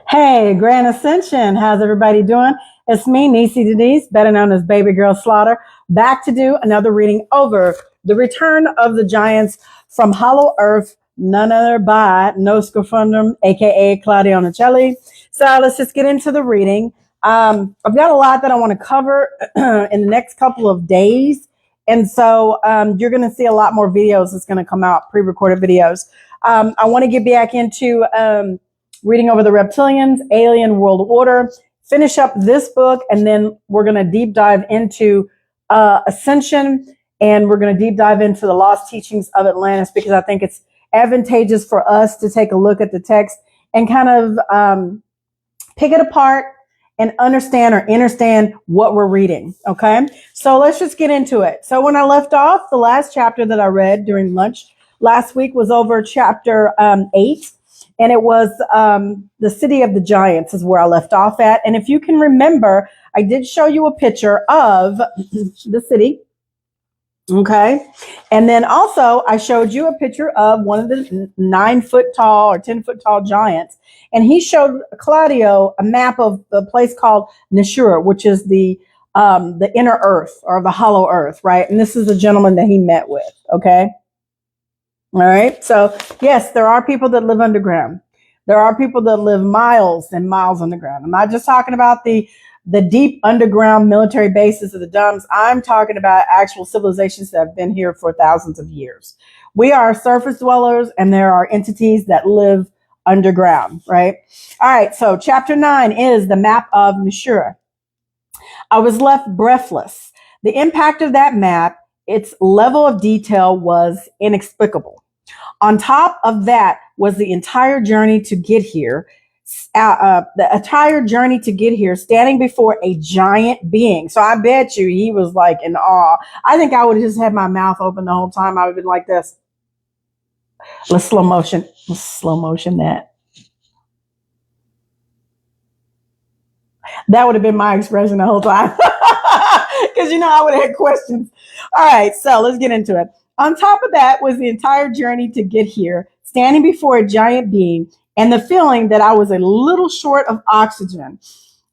Hey, Grand Ascension. How's everybody doing? It's me, Nisi Denise, better known as Baby Girl Slaughter, back to do another reading over The Return of the Giants from Hollow Earth, none other by No Scafundum, aka Claudio Nicelli. So let's just get into the reading. I've got a lot that I want to cover in the next couple of days. And so you're going to see a lot more videos that's going to come out, pre recorded videos. I want to get back into reading over the reptilians, alien world order, finish up this book, and then we're going to deep dive into Ascension, and we're going to deep dive into the lost teachings of Atlantis because I think it's advantageous for us to take a look at the text and kind of pick it apart and understand or understand what we're reading. Okay, so let's just get into it. So when I left off, the last chapter that I read during lunch last week was over chapter 8. And it was the City of the Giants is where I left off at. And if you can remember, I did show you a picture of the city. Okay. And then also I showed you a picture of one of the 9-foot tall or 10-foot tall giants. And he showed Claudio a map of the place called Nashura, which is the inner earth or the hollow earth, right? And this is the gentleman that he met with. Okay. All right. So yes, there are people that live underground. There are people that live miles and miles underground. I'm not just talking about the deep underground military bases of the dumps. I'm talking about actual civilizations that have been here for thousands of years. We are surface dwellers, and there are entities that live underground, right? All right. So chapter 9 is the map of Nashura. I was left breathless. The impact of that map, its level of detail was inexplicable. On top of that was the entire journey to get here. The entire journey to get here, standing before a giant being. So I bet you he was like in awe. I think I would have just had my mouth open the whole time. I would have been like this. Let's slow motion that. That would have been my expression the whole time. Because I would have had questions. All right, so let's get into it. On top of that was the entire journey to get here, standing before a giant being, and the feeling that I was a little short of oxygen.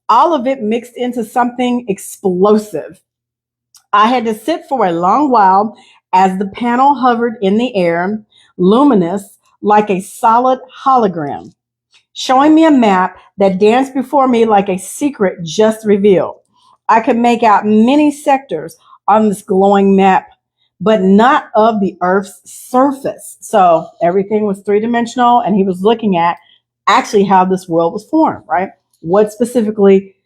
All of it mixed into something explosive. I had to sit for a long while as the panel hovered in the air, luminous like a solid hologram, showing me a map that danced before me like a secret just revealed. I could make out many sectors on this glowing map, but not of the Earth's surface. So everything was three-dimensional, and he was looking at actually how this world was formed, right? What specifically,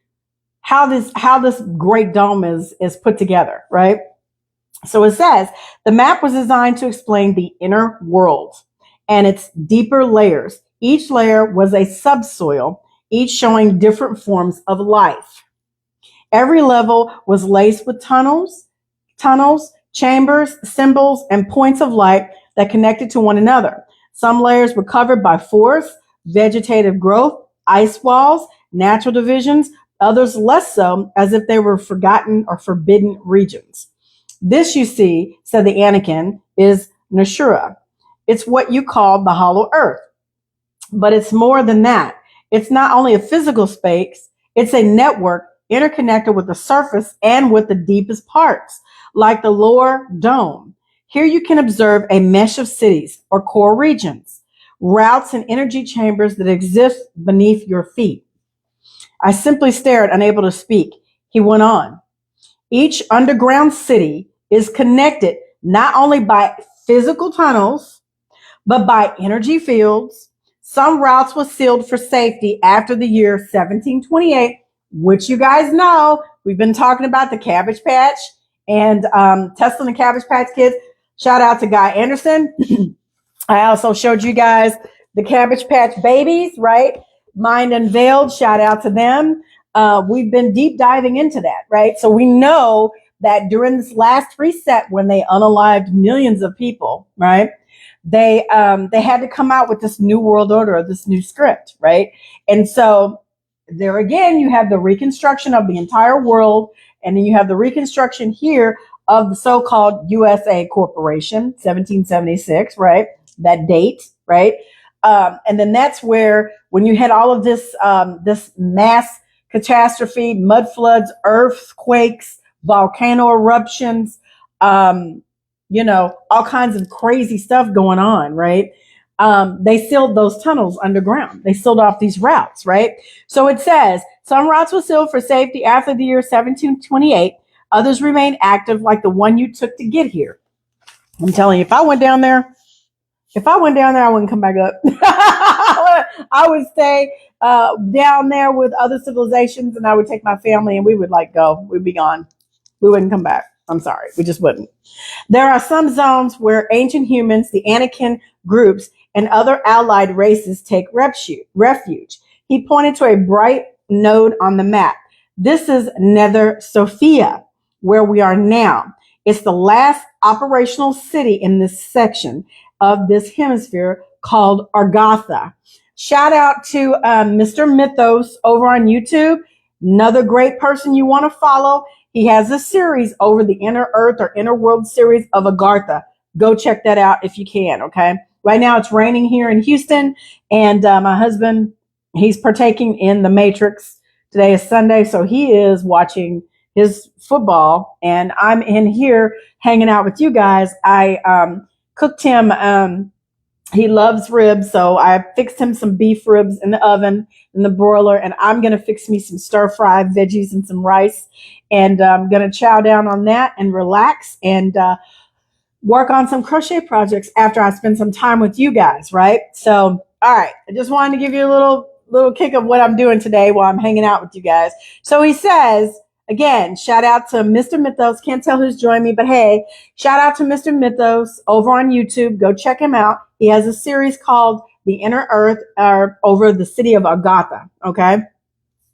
how this great dome is put together, right? So it says the map was designed to explain the inner world and its deeper layers. Each layer was a subsoil, each showing different forms of life. Every level was laced with tunnels, chambers, symbols, and points of light that connected to one another. Some layers were covered by forests, vegetative growth, ice walls, natural divisions, others less so, as if they were forgotten or forbidden regions. This, you see, said the Anakin, is Nashura. It's what you call the hollow earth. But it's more than that. It's not only a physical space, it's a network interconnected with the surface and with the deepest parts, like the lower dome. Here you can observe a mesh of cities or core regions, routes and energy chambers that exist beneath your feet. I simply stared, unable to speak. He went on. Each underground city is connected not only by physical tunnels, but by energy fields. Some routes were sealed for safety after the year 1728, which you guys know. We've been talking about the Cabbage Patch and Tesla and the Cabbage Patch Kids. Shout out to Guy Anderson. I also showed you guys the Cabbage Patch Babies, right? Mind Unveiled. Shout out to them. We've been deep diving into that, right? So we know that during this last reset, when they unalived millions of people, right? They had to come out with this new world order, this new script, right? And so there again, you have the reconstruction of the entire world, and then you have the reconstruction here of the so-called USA Corporation, 1776, right? That date, right? And then that's where, when you had all of this, this mass catastrophe, mud floods, earthquakes, volcano eruptions, all kinds of crazy stuff going on, right? They sealed those tunnels underground. They sealed off these routes, right? So it says some routes were sealed for safety after the year 1728. Others remain active, like the one you took to get here. I'm telling you, if I went down there, I wouldn't come back up. I would stay down there with other civilizations, and I would take my family, and we would go. We'd be gone. We wouldn't come back. I'm sorry. We just wouldn't. There are some zones where ancient humans, the Anakin groups, and other allied races take refuge. He pointed to a bright node on the map. This is Nether Sophia, where we are now. It's the last operational city in this section of this hemisphere, called Argatha. Shout out to Mr. Mythos over on YouTube. Another great person you want to follow. He has a series over the Inner Earth or Inner World series of Agartha. Go check that out if you can, okay? Right now it's raining here in Houston, and my husband, he's partaking in the Matrix. Today is Sunday, so he is watching his football, and I'm in here hanging out with you guys. I cooked him, he loves ribs, so I fixed him some beef ribs in the oven, in the broiler, and I'm going to fix me some stir-fried veggies and some rice, and I'm going to chow down on that and relax and work on some crochet projects after I spend some time with you guys, right? So, all right, I just wanted to give you a little kick of what I'm doing today while I'm hanging out with you guys. So he says, again, shout out to Mr. Mythos. Can't tell who's joined me, but hey, shout out to Mr. Mythos over on YouTube. Go check him out. He has a series called The Inner Earth, over the city of Agatha, okay?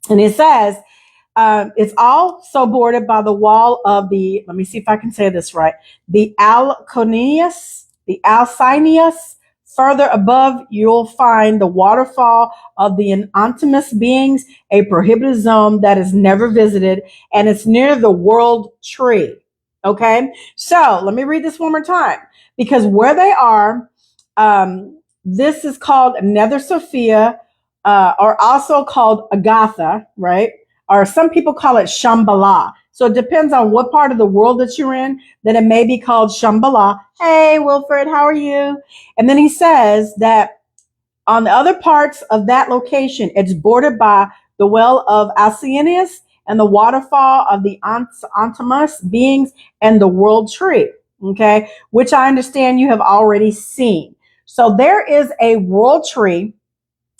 And it says, it's also bordered by the wall of the, let me see if I can say this right, the Alconius. Further above, you'll find the waterfall of the Antimus beings, a prohibited zone that is never visited, and it's near the World Tree. Okay, so let me read this one more time, because where they are, this is called Nether Sophia, or also called Agatha, right? Or some people call it Shambhala. So it depends on what part of the world that you're in, that it may be called Shambhala. Hey, Wilfred, how are you? And then he says that on the other parts of that location, it's bordered by the well of Alcinius and the waterfall of the Antimus beings and the World Tree, okay, which I understand you have already seen. So there is a World Tree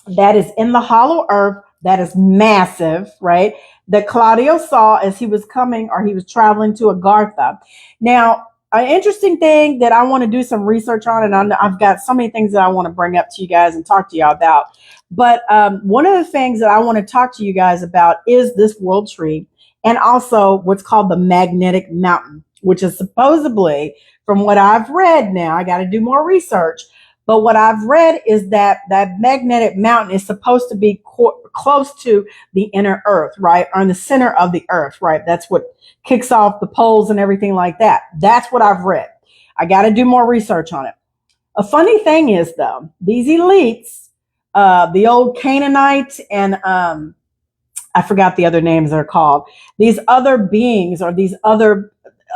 that is in the hollow earth that is massive, right? That Claudio saw as he was coming, or he was traveling to Agartha. Now, an interesting thing that I want to do some research on, and I've got so many things that I want to bring up to you guys and talk to you about. But one of the things that I want to talk to you guys about is this World Tree, and also what's called the Magnetic Mountain, which is supposedly, from what I've read now, I got to do more research, but what I've read is that that magnetic mountain is supposed to be close to the inner earth, right? Or in the center of the earth, right? That's what kicks off the poles and everything like that. That's what I've read. I got to do more research on it. A funny thing is, though, these elites, the old Canaanite and I forgot the other names they're called. These other beings, or these other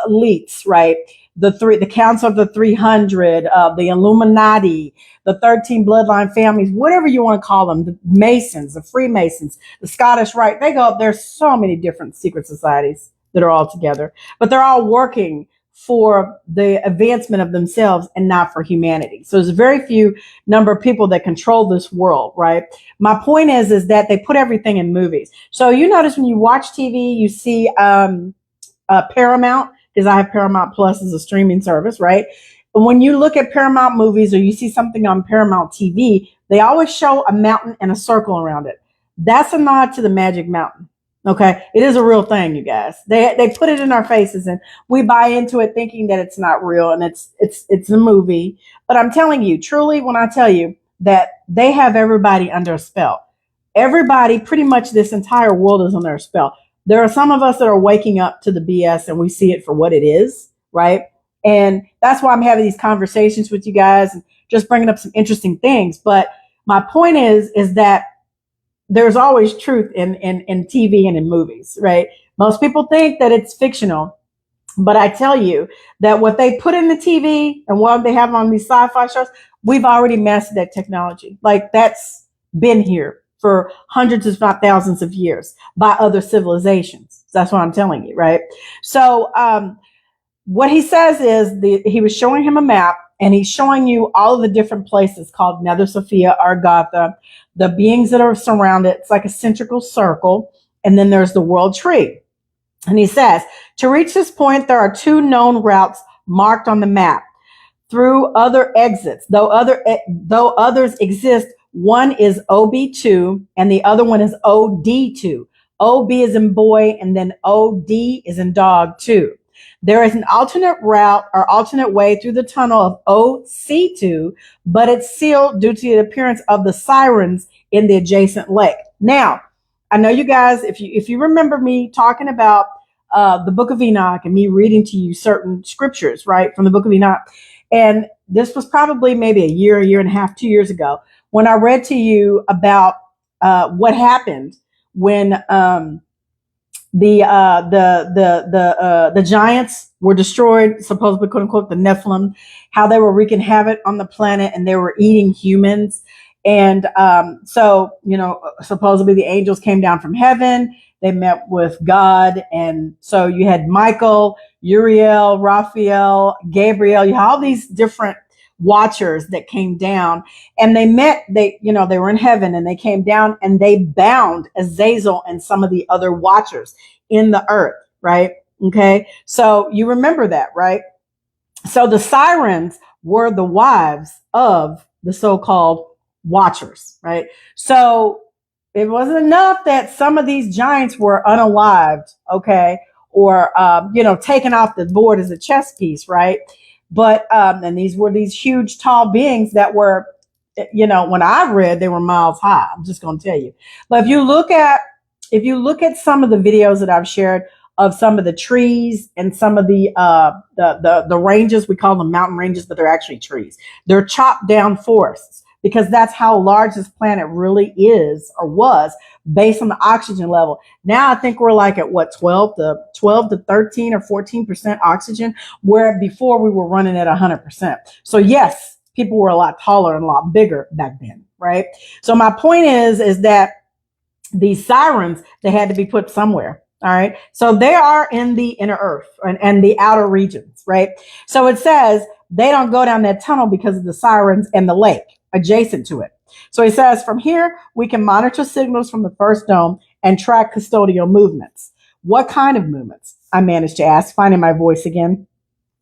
elites, right? The Council of the 300, the Illuminati, the 13 bloodline families, whatever you want to call them, the Masons, the Freemasons, the Scottish Rite. They go, there's so many different secret societies that are all together, but they're all working for the advancement of themselves and not for humanity. So there's a very few number of people that control this world, right? My point is that they put everything in movies. So you notice when you watch TV, you see Paramount, because I have Paramount Plus as a streaming service, right? And when you look at Paramount movies, or you see something on Paramount TV, they always show a mountain and a circle around it. That's a nod to the Magic Mountain. Okay, it is a real thing, you guys. They put it in our faces, and we buy into it thinking that it's not real and it's a movie. But I'm telling you, truly, when I tell you that they have everybody under a spell, everybody, pretty much this entire world is under a spell. There are some of us that are waking up to the BS, and we see it for what it is, right? And that's why I'm having these conversations with you guys and just bringing up some interesting things. But My point is that there's always truth in TV and in movies, right? Most people think that it's fictional, but I tell you that what they put in the TV and what they have on these sci-fi shows, we've already mastered that technology. Like that's been here for hundreds, if not thousands of years by other civilizations. That's what I'm telling you, right? So what he says is he was showing him a map and he's showing you all of the different places called Nether Sophia, Argatha, the beings that are surrounded. It's like a centrical circle. And then there's the world tree. And he says, to reach this point, there are two known routes marked on the map through other exits. Though others exist, one is OB2 and the other one is OD2. OB is in boy and then OD is in dog 2. There is an alternate route or alternate way through the tunnel of OC2, but it's sealed due to the appearance of the sirens in the adjacent lake. Now, I know you guys, if you remember me talking about the book of Enoch and me reading to you certain scriptures, right, from the book of Enoch, and this was probably maybe a year and a half, 2 years ago, when I read to you about what happened when the giants were destroyed, supposedly, quote unquote, the Nephilim, how they were wreaking havoc on the planet and they were eating humans. And so, supposedly the angels came down from heaven. They met with God. And so you had Michael, Uriel, Raphael, Gabriel. You had all these different watchers that came down and they were in heaven and they came down and they bound Azazel and some of the other watchers in the earth, right? Okay. So you remember that, right? So the sirens were the wives of the so-called watchers, right? So it wasn't enough that some of these giants were unalived, okay, or taken off the board as a chess piece, right? But and these were these huge, tall beings that were, when I read, they were miles high. I'm just going to tell you. But if you look at some of the videos that I've shared of some of the trees and some of the ranges, we call them mountain ranges, but they're actually trees. They're chopped down forests because that's how large this planet really is or was based on the oxygen level. Now I think we're like at 12 to 13 or 14% oxygen, where before we were running at 100%. So yes, people were a lot taller and a lot bigger back then, right? So my point is that these sirens, they had to be put somewhere. All right. So they are in the inner earth and the outer regions, right? So it says they don't go down that tunnel because of the sirens and the lake adjacent to it. So he says, from here, we can monitor signals from the first dome and track custodial movements. What kind of movements? I managed to ask, finding my voice again.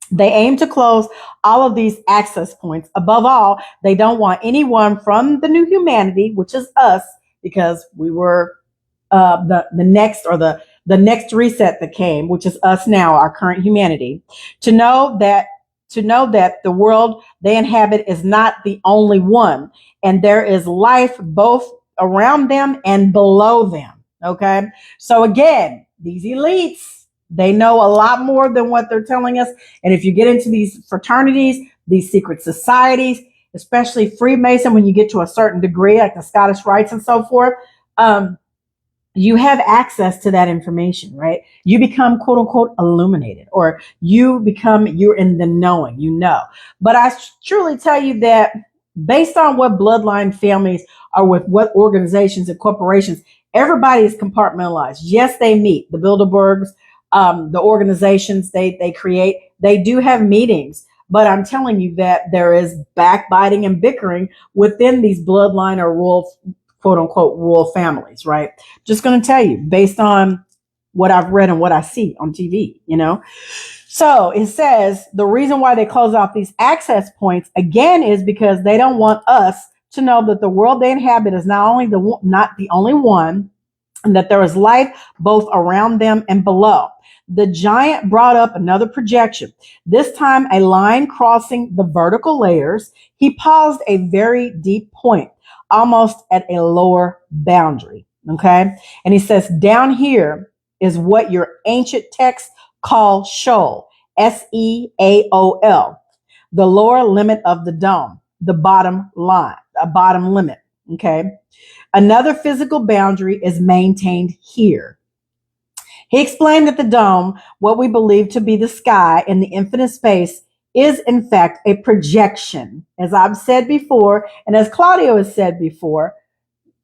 They aim to close all of these access points. Above all, they don't want anyone from the new humanity, which is us, because we were the next or the next reset that came, which is us now, our current humanity, to know that the world they inhabit is not the only one, and there is life both around them and below them. Okay, so again, these elites, they know a lot more than what they're telling us. And if you get into these fraternities, these secret societies, especially Freemason, when you get to a certain degree, like the Scottish Rites and so forth, you have access to that information, right? You become, quote unquote, illuminated, or you're in the knowing, But I truly tell you that based on what bloodline families are with what organizations and corporations, everybody is compartmentalized. Yes, they meet the Bilderbergs, the organizations they create. They do have meetings, but I'm telling you that there is backbiting and bickering within these bloodline or royal, quote unquote, royal families, right? Just going to tell you based on what I've read and what I see on TV, So it says the reason why they close off these access points again is because they don't want us to know that the world they inhabit is not the only one, and that there is life both around them and below. The giant brought up another projection, this time a line crossing the vertical layers. He paused a very deep point, almost at a lower boundary. Okay. And he says, down here is what your ancient texts call Sheol, Seaol, the lower limit of the dome, the bottom line, a bottom limit. Okay. Another physical boundary is maintained here. He explained that the dome, what we believe to be the sky in the infinite space, is in fact a projection. As I've said before, and as Claudio has said before,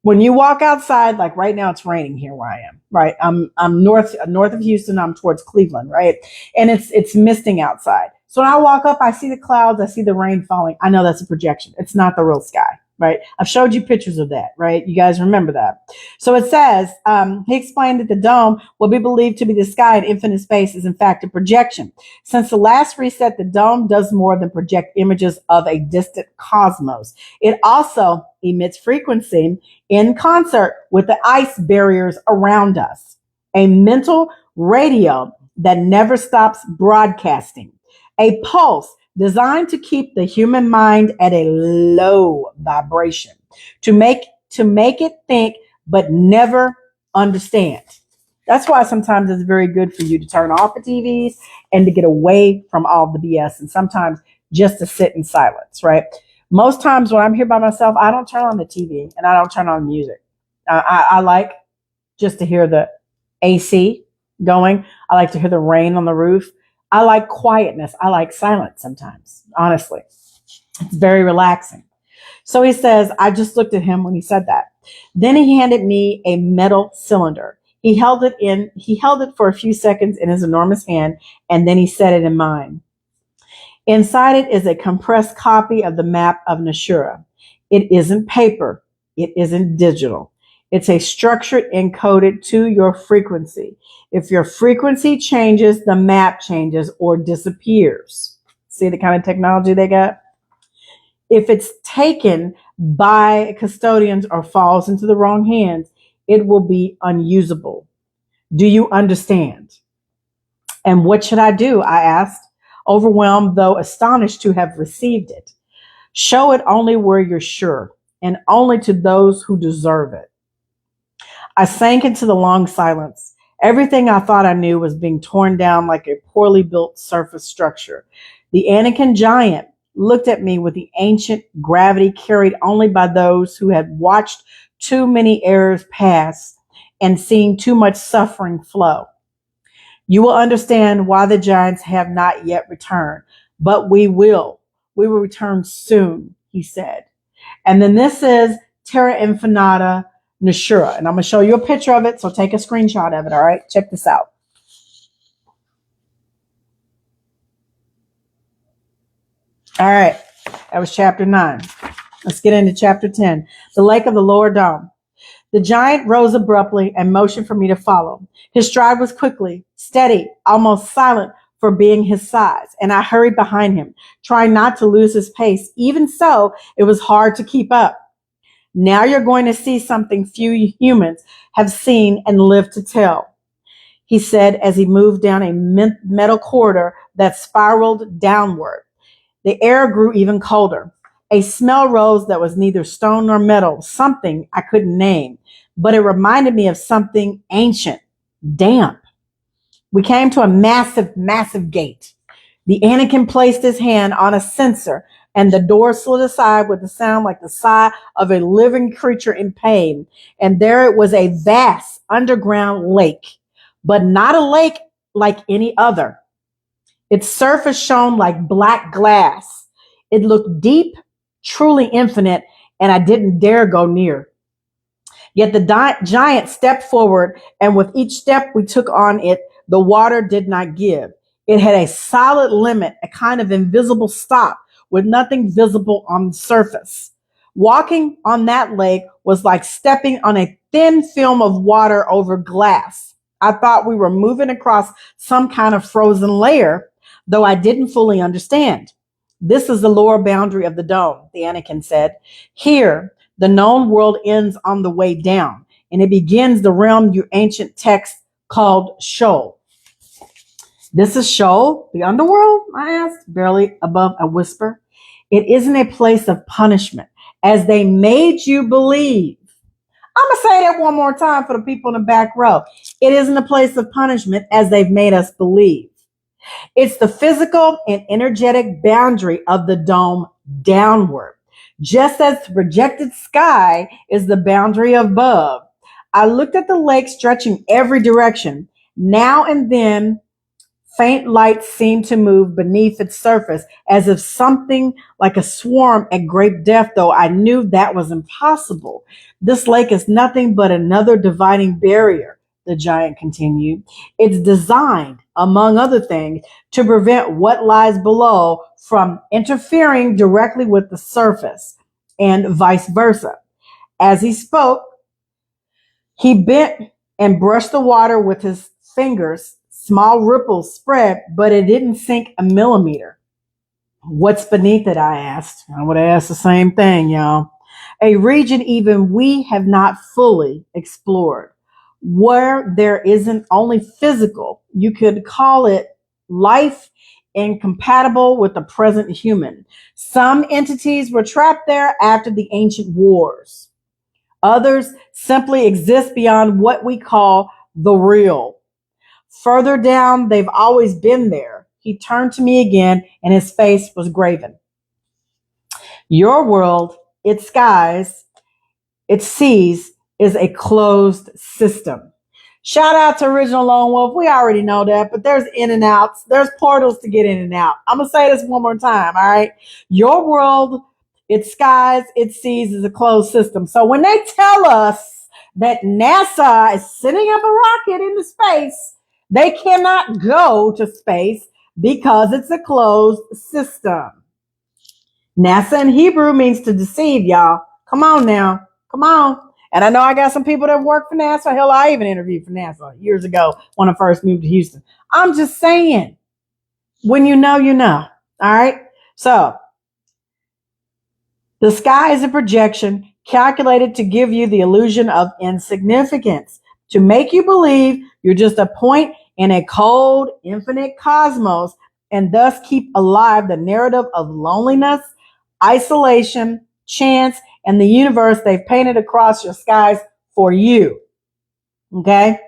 when you walk outside, like right now, it's raining here where I am. Right, I'm north of Houston. I'm towards Cleveland, right, and it's misting outside. So when I walk up, I see the clouds, I see the rain falling. I know that's a projection. It's not the real sky, right? I've showed you pictures of that, right? You guys remember that. So it says he explained that the dome, what we believe to be the sky in infinite space, is in fact a projection. Since the last reset, the dome does more than project images of a distant cosmos. It also emits frequency in concert with the ice barriers around us, a mental radio that never stops broadcasting, a pulse designed to keep the human mind at a low vibration, to make it think but never understand. That's why sometimes it's very good for you to turn off the TVs and to get away from all the BS, and sometimes just to sit in silence, right? Most times when I'm here by myself, I don't turn on the TV and I don't turn on music. I like just to hear the AC going. I like to hear the rain on the roof. I like quietness. I like silence sometimes, honestly. It's very relaxing. So he says, I just looked at him when he said that. Then he handed me a metal cylinder. He held it for a few seconds in his enormous hand, and then he set it in mine. Inside it is a compressed copy of the map of Nashura. It isn't paper. It isn't digital. It's a structure encoded to your frequency. If your frequency changes, the map changes or disappears. See the kind of technology they got? If it's taken by custodians or falls into the wrong hands, it will be unusable. Do you understand? And what should I do? I asked, overwhelmed though astonished to have received it. Show it only where you're sure, and only to those who deserve it. I sank into the long silence. Everything I thought I knew was being torn down like a poorly built surface structure. The Anakin giant looked at me with the ancient gravity carried only by those who had watched too many eras pass and seen too much suffering flow. You will understand why the giants have not yet returned, but we will. We will return soon, he said. And then this is Terra Infinita Nashura. And I'm going to show you a picture of it, so take a screenshot of it, all right? Check this out. All right, that was chapter 9. Let's get into chapter 10, the Lake of the Lower Dome. The giant rose abruptly and motioned for me to follow. His stride was quickly, steady, almost silent for being his size, and I hurried behind him, trying not to lose his pace. Even so, it was hard to keep up. Now you're going to see something few humans have seen and lived to tell, he said as he moved down a metal corridor that spiraled downward. The air grew even colder. A smell rose that was neither stone nor metal, something I couldn't name, but it reminded me of something ancient, damp. We came to a massive, massive gate. The Anakin placed his hand on a sensor, and the door slid aside with a sound like the sigh of a living creature in pain. And there it was, a vast underground lake, but not a lake like any other. Its surface shone like black glass. It looked deep, truly infinite, and I didn't dare go near. Yet the giant stepped forward, and with each step we took on it, the water did not give. It had a solid limit, a kind of invisible stop with nothing visible on the surface. Walking on that lake was like stepping on a thin film of water over glass. I thought we were moving across some kind of frozen layer, though I didn't fully understand. This is the lower boundary of the dome, the Anakin said. Here, the known world ends on the way down, and it begins the realm your ancient text called Sheol. This is Sheol, the underworld? I asked, barely above a whisper. It isn't a place of punishment, as they made you believe. I'm going to say that one more time for the people in the back row. It isn't a place of punishment, as they've made us believe. It's the physical and energetic boundary of the dome downward. just as the projected sky is the boundary above. I looked at the lake stretching every direction. Now and then, faint lights seemed to move beneath its surface, as if something like a swarm at great depth, though I knew that was impossible. This lake is nothing but another dividing barrier, the giant continued. It's designed, among other things, to prevent what lies below from interfering directly with the surface, and vice versa. As he spoke, he bent and brushed the water with his fingers. Small ripples spread, but it didn't sink a millimeter. What's beneath it? I asked. I would ask the same thing, y'all. A region even we have not fully explored, where there isn't only physical, you could call it life incompatible with the present human. Some entities were trapped there after the ancient wars. Others simply exist beyond what we call the real. Further down, they've always been there. He turned to me again, and his face was graven. Your world, its skies, its seas, is a closed system. Shout out to Original Lone Wolf. We already know that, but there's in and outs. There's portals to get in and out. I'm going to say this one more time, all right? Your world, its skies, its seas is a closed system. So when they tell us that NASA is sending up a rocket into space, they cannot go to space because it's a closed system. NASA in Hebrew means to deceive, y'all. Come on now. Come on. And I know I got some people that work for NASA. Hell, I even interviewed for NASA years ago when I first moved to Houston. I'm just saying, when you know, you know. All right. So the sky is a projection calculated to give you the illusion of insignificance, to make you believe you're just a point in a cold, infinite cosmos, and thus keep alive the narrative of loneliness, isolation, chance, and the universe they've painted across your skies for you. Okay?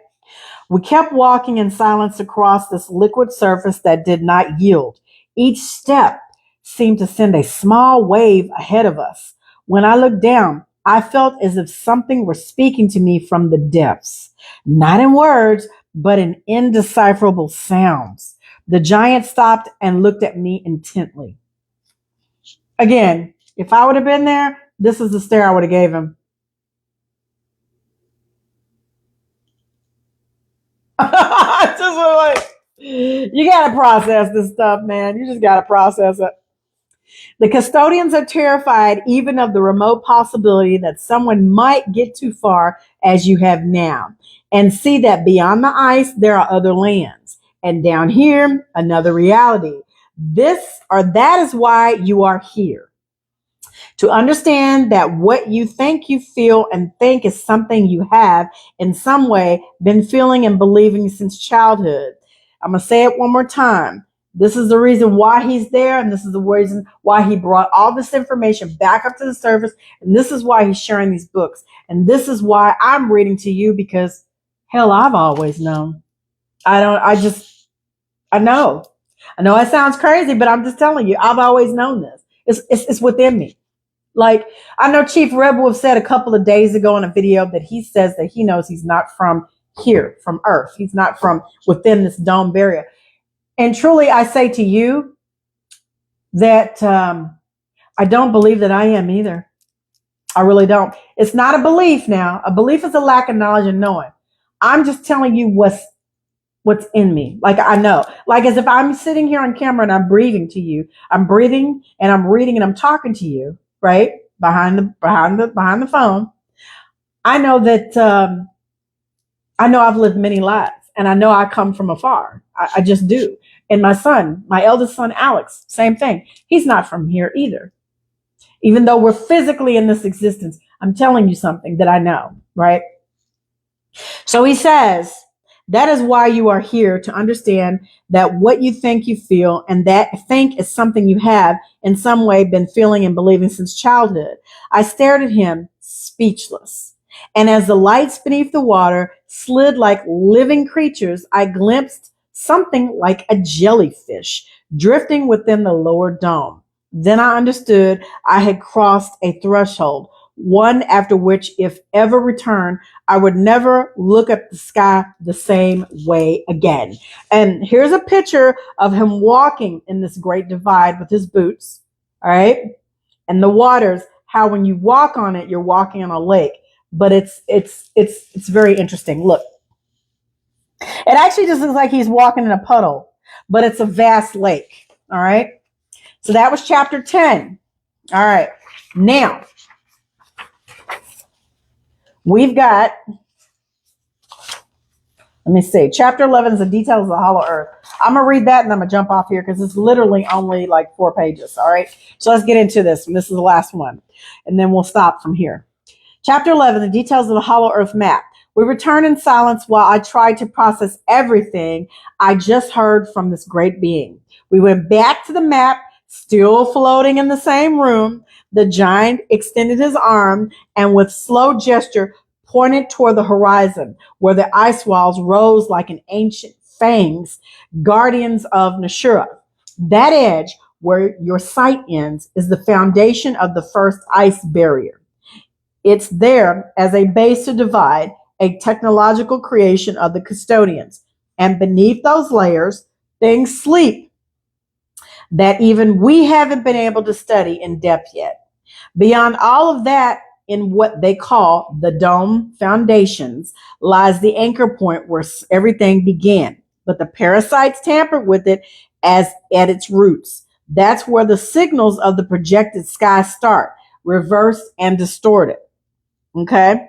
We kept walking in silence across this liquid surface that did not yield. Each step seemed to send a small wave ahead of us. When I looked down, I felt as if something were speaking to me from the depths, not in words, but in indecipherable sounds. The giant stopped and looked at me intently. Again, if I would have been there, this is the stare I would have gave him. Just like, you got to process this stuff, man. You just got to process it. The custodians are terrified even of the remote possibility that someone might get too far as you have now and see that beyond the ice there are other lands, and down here another reality. That is why you are here. To understand that what you think you feel and think is something you have in some way been feeling and believing since childhood. I'm going to say it one more time. This is the reason why he's there, and this is the reason why he brought all this information back up to the surface, and this is why he's sharing these books, and this is why I'm reading to you, because hell, I've always known. I know. I know it sounds crazy, but I'm just telling you, I've always known this. It's within me. Like, I know Chief Red Wolf said a couple of days ago in a video that he says that he knows he's not from here, from Earth. He's not from within this dome barrier. And truly, I say to you that I don't believe that I am either. I really don't. It's not a belief now. A belief is a lack of knowledge and knowing. I'm just telling you what's in me. Like, I know. Like, as if I'm sitting here on camera and I'm breathing to you. I'm breathing and I'm reading and I'm talking to you, right? Behind the phone. I know that I know I've lived many lives, and I know I come from afar. I just do. And my son, my eldest son, Alex, same thing. He's not from here either. Even though we're physically in this existence, I'm telling you something that I know, right? So he says, that is why you are here, to understand that what you think you feel and that think is something you have in some way been feeling and believing since childhood. I stared at him, speechless. And as the lights beneath the water slid like living creatures, I glimpsed something like a jellyfish drifting within the lower dome. Then I understood I had crossed a threshold, one after which, if ever returned, I would never look at the sky the same way again. And here's a picture of him walking in this great divide with his boots. All right. And the waters, how when you walk on it, you're walking on a lake. But it's very interesting. Look, it actually just looks like he's walking in a puddle, but it's a vast lake. All right. So that was chapter 10. All right. Now, we've got, let me see, chapter 11 is the details of the hollow earth. I'm going to read that and I'm going to jump off here because it's literally only like 4 pages. All right. So let's get into this. And this is the last one. And then we'll stop from here. Chapter 11, the details of the hollow earth map. We returned in silence while I tried to process everything I just heard from this great being. We went back to the map, still floating in the same room. The giant extended his arm and with slow gesture pointed toward the horizon where the ice walls rose like an ancient fangs, guardians of Nashura. That edge where your sight ends is the foundation of the first ice barrier. It's there as a base to divide, a technological creation of the custodians. And beneath those layers, things sleep that even we haven't been able to study in depth yet. Beyond all of that, in what they call the dome foundations, lies the anchor point where everything began. But the parasites tampered with it as at its roots. That's where the signals of the projected sky start, reversed and distorted. Okay?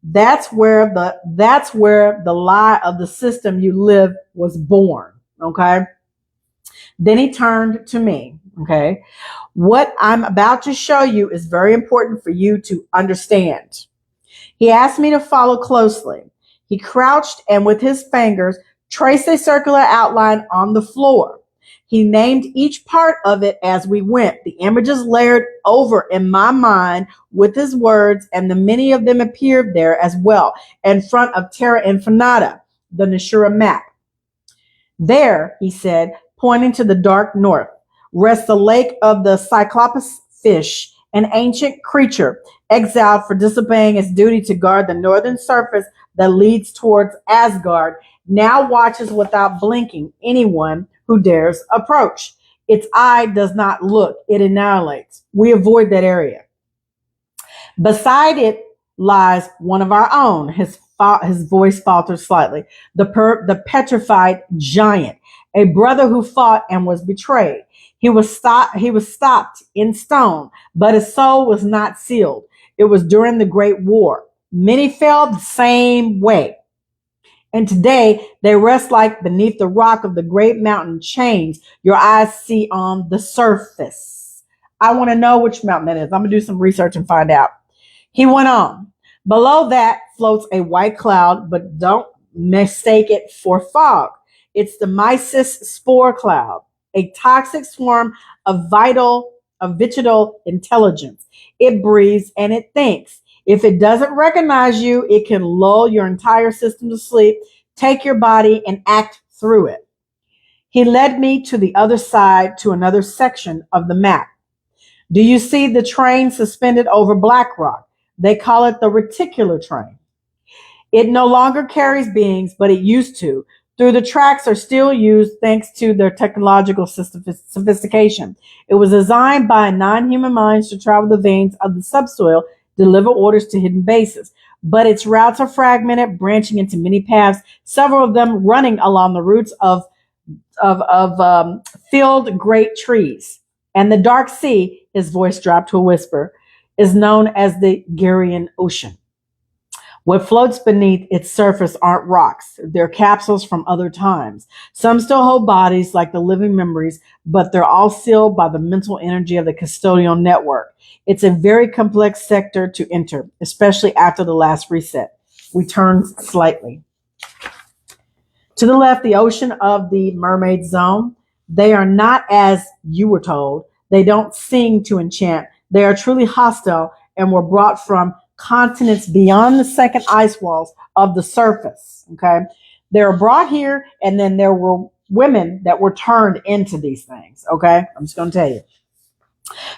That's where the lie of the system you live was born. Okay? Then he turned to me. Okay? What I'm about to show you is very important for you to understand. He asked me to follow closely. He crouched and with his fingers traced a circular outline on the floor. He named each part of it as we went. The images layered over in my mind with his words, and the many of them appeared there as well in front of Terra Infinita, the Nashura map. There, he said, pointing to the dark north, rests the lake of the Cyclops fish, an ancient creature exiled for disobeying its duty to guard the northern surface that leads towards Asgard, now watches without blinking anyone who dares approach. Its eye does not look, it annihilates. We avoid that area. Beside it lies one of our own. His voice faltered slightly. The petrified giant, a brother who fought and was betrayed. He was stopped in stone, but his soul was not sealed. It was during the Great War. Many fell the same way. And today they rest like beneath the rock of the great mountain chains your eyes see on the surface. I want to know which mountain that is. I'm going to do some research and find out. He went on. Below that floats a white cloud, but don't mistake it for fog. It's the Mysis spore cloud, a toxic swarm of vital intelligence. It breathes and it thinks. If it doesn't recognize you, it can lull your entire system to sleep, take your body, and act through it. He led me to the other side to another section of the map. Do you see the train suspended over Blackrock? They call it the reticular train. It no longer carries beings, but it used to. Through the tracks are still used thanks to their technological sophistication. It was designed by non-human minds to travel the veins of the subsoil, deliver orders to hidden bases. But its routes are fragmented, branching into many paths, several of them running along the roots of filled great trees. And the dark sea, his voice dropped to a whisper, is known as the Garian Ocean. What floats beneath its surface aren't rocks. They're capsules from other times. Some still hold bodies like the living memories, but they're all sealed by the mental energy of the custodial network. It's a very complex sector to enter, especially after the last reset. We turn slightly. To the left, the ocean of the mermaid zone. They are not as you were told. They don't sing to enchant. They are truly hostile and were brought from continents beyond the second ice walls of the surface. Okay. They were brought here, and then there were women that were turned into these things. Okay. I'm just going to tell you.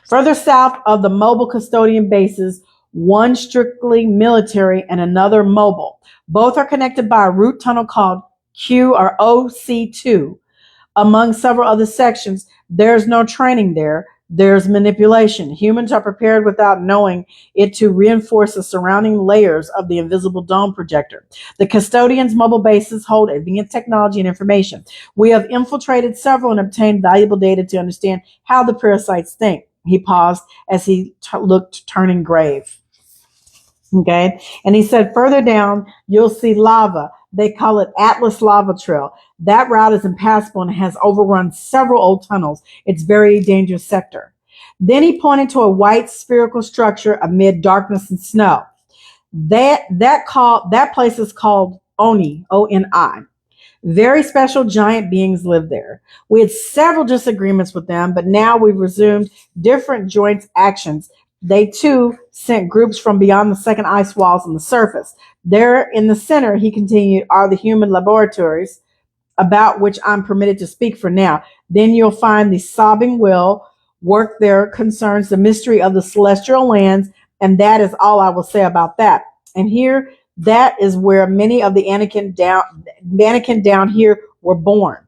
Further south of the mobile custodian bases, one strictly military and another mobile. Both are connected by a route tunnel called Q or OC2. Among several other sections, there's no training there. There's manipulation. Humans are prepared without knowing it to reinforce the surrounding layers of the invisible dome projector. The custodians' mobile bases hold advanced technology and information. We have infiltrated several and obtained valuable data to understand how the parasites think. He paused as he looked turning grave. Okay. And he said, further down, you'll see lava. They call it Atlas Lava Trail. That route is impassable and has overrun several old tunnels. It's a very dangerous sector. Then he pointed to a white spherical structure amid darkness and snow. That place is called Oni, O-N-I. Very special giant beings live there. We had several disagreements with them, but now we've resumed different joint actions. They too sent groups from beyond the second ice walls on the surface. There in the center, he continued, are the human laboratories about which I'm permitted to speak for now. Then you'll find the sobbing will work there concerns the mystery of the celestial lands, and that is all I will say about that. And here, that is where many of the Anakin down here were born.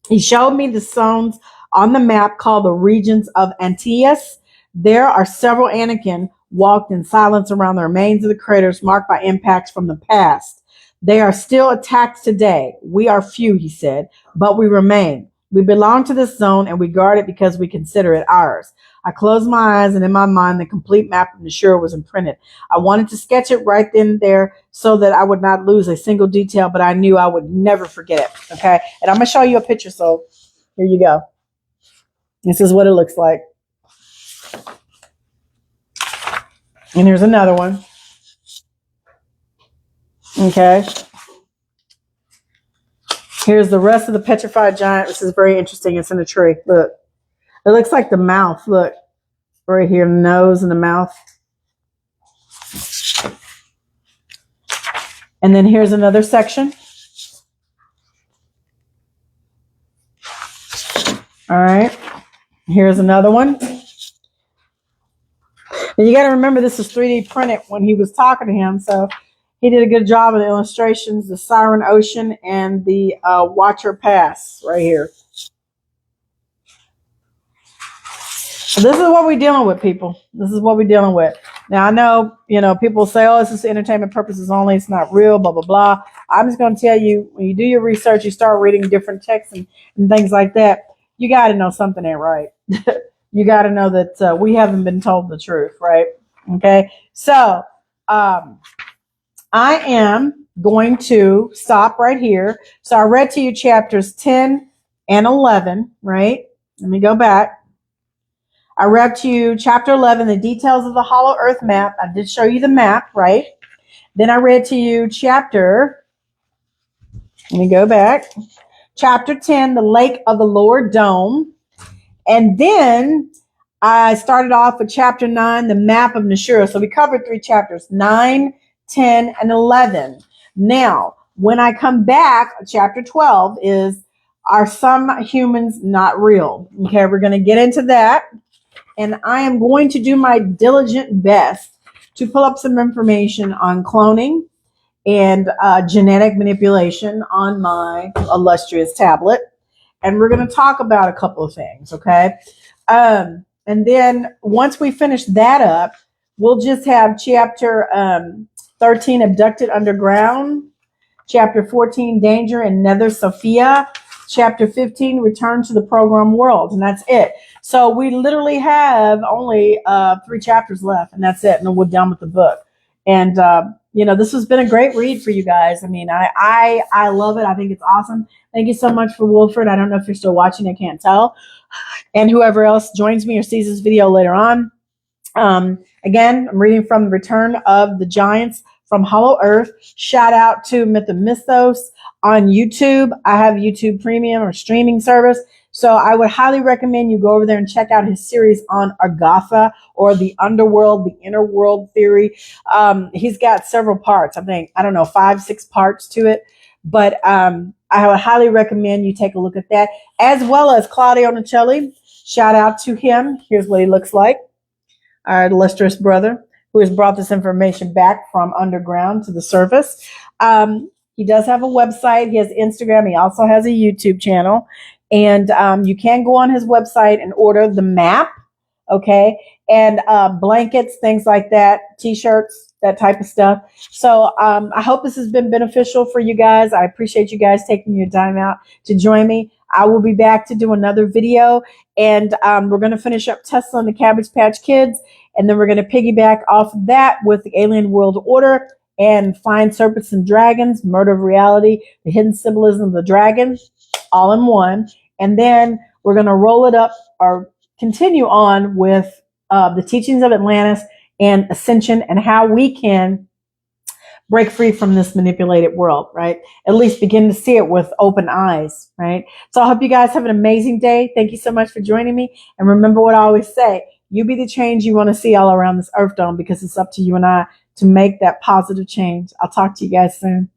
He showed me the zones on the map called the regions of Antaeus. There are several Anakin walked in silence around the remains of the craters marked by impacts from the past. They are still attacked today. We are few, he said, but we remain. We belong to this zone and we guard it because we consider it ours. I closed my eyes and in my mind the complete map of Nashua was imprinted. I wanted to sketch it right then and there so that I would not lose a single detail, but I knew I would never forget it. Okay. And I'm going to show you a picture. So here you go. This is what it looks like. And here's another one. Okay. Here's the rest of the petrified giant. This is very interesting. It's in a tree. Look. It looks like the mouth. Look. Right here, the nose and the mouth. And then here's another section. All right. Here's another one. And you got to remember this is 3D printed when he was talking to him. So he did a good job of the illustrations, the Siren Ocean and the Watcher Pass right here. So this is what we're dealing with, people. This is what we're dealing with. Now, I know, people say, oh, this is entertainment purposes only. It's not real, blah, blah, blah. I'm just going to tell you, when you do your research, you start reading different texts and things like that, you got to know something ain't right. You got to know that we haven't been told the truth, right? Okay. So I am going to stop right here. So I read to you chapters 10 and 11, right? Let me go back. I read to you chapter 11, the details of the Hollow Earth map. I did show you the map, right? Then I read to you let me go back, chapter 10, the Lake of the Lower Dome. And then I started off with chapter 9, the map of Nashua. So we covered 3 chapters, 9, 10, and 11. Now, when I come back, chapter 12 is, are some humans not real? Okay, we're going to get into that. And I am going to do my diligent best to pull up some information on cloning and genetic manipulation on my illustrious tablet. And we're going to talk about a couple of things, okay? And then once we finish that up, we'll just have chapter 13, Abducted Underground, chapter 14, Danger in Nether Sophia, chapter 15, Return to the Program World, and that's it. So we literally have only 3 chapters left, and that's it, and then we're done with the book. And this has been a great read for you guys. I mean, I love it. I think it's awesome. Thank you so much for Wilfred. I don't know if you're still watching. I can't tell. And whoever else joins me or sees this video later on. Again, I'm reading from Return of the Giants from Hollow Earth. Shout out to Myth of Mythos on YouTube. I have YouTube Premium or streaming service. So I would highly recommend you go over there and check out his series on Agatha, or the underworld, the inner world theory. He's got several parts. I think, 5, 6 parts to it. But I would highly recommend you take a look at that, as well as Claudio Nicelli. Shout out to him. Here's what he looks like. Our illustrious brother who has brought this information back from underground to the surface. He does have a website. He has Instagram. He also has a YouTube channel. And you can go on his website and order the map, okay? And blankets, things like that, T-shirts, that type of stuff. So I hope this has been beneficial for you guys. I appreciate you guys taking your time out to join me. I will be back to do another video. And we're going to finish up Tesla and the Cabbage Patch Kids. And then we're going to piggyback off of that with the Alien World Order and Flying Serpents and Dragons, Murder of Reality, the hidden symbolism of the dragon, all in one. And then we're going to roll it up or continue on with the teachings of Atlantis and Ascension and how we can break free from this manipulated world, right? At least begin to see it with open eyes, right? So I hope you guys have an amazing day. Thank you so much for joining me. And remember what I always say, you be the change you want to see all around this earth dome, because it's up to you and I to make that positive change. I'll talk to you guys soon.